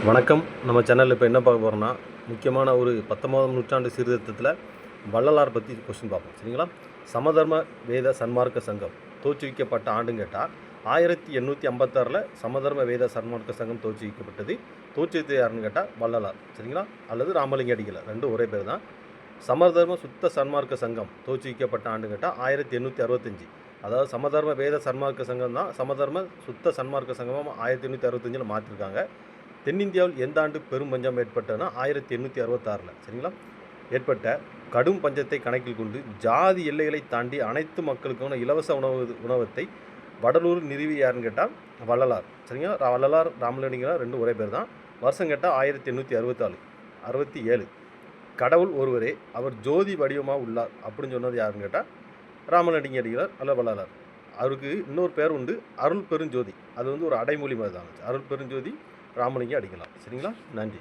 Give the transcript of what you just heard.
வணக்கம். நம்ம சேனலில் இப்போ என்ன பார்க்க போகிறோம்னா, முக்கியமான ஒரு 19ஆம் நூற்றாண்டு சீர்திருத்தத்தில் வள்ளலார் பற்றி கொஸ்டின் பார்ப்போம். சரிங்களா? சமதர்ம வேத சன்மார்க்க சங்கம் தோற்றுவிக்கப்பட்ட ஆண்டுன்னு கேட்டால் 1856 சமதர்ம வேத சன்மார்க்க சங்கம் தோற்றுவிக்கப்பட்டது. தோற்றுவித்தது யாருன்னு கேட்டால் வள்ளலார். சரிங்களா? அல்லது ராமலிங்க அடிகளார், ரெண்டும் ஒரே பேர் தான். சமதர்ம சுத்த சன்மார்க்க சங்கம் தோற்றுவிக்கப்பட்ட ஆண்டு கேட்டால் 1865. அதாவது சமதர்ம வேத சன்மார்க்க சங்கம் தான் சமதர்ம சுத்த சன்மார்க்க சங்கமாக 1865 மாற்றிருக்காங்க. தென்னிந்தியாவில் எந்த ஆண்டு பெரும் பஞ்சம் ஏற்பட்டதுன்னா 1866. சரிங்களா? ஏற்பட்ட கடும் பஞ்சத்தை கணக்கில் கொண்டு ஜாதி எல்லைகளை தாண்டி அனைத்து மக்களுக்கான இலவச உணவத்தை வடலூர் நிறுவி யாருன்னு கேட்டால் வள்ளலார். சரிங்களா? வள்ளலார் ராமலிங்கனார் ரெண்டும் ஒரே பேர் தான். வருஷம் கேட்டால் 1867. கடவுள் ஒருவரே, அவர் ஜோதி வடிவமாக உள்ளார் அப்படின்னு சொன்னது யாருன்னு கேட்டால் ராமலிங்க அடிகளார் அல்ல வள்ளலார். அவருக்கு இன்னொரு பேர் உண்டு, அருள் பெருஞ்சோதி. அது ஒரு அடைமொழி மாதிரி தான். அருள் பெருஞ்சோதி ராமலிங்க அடிகளார். சரிங்களா? நன்றி.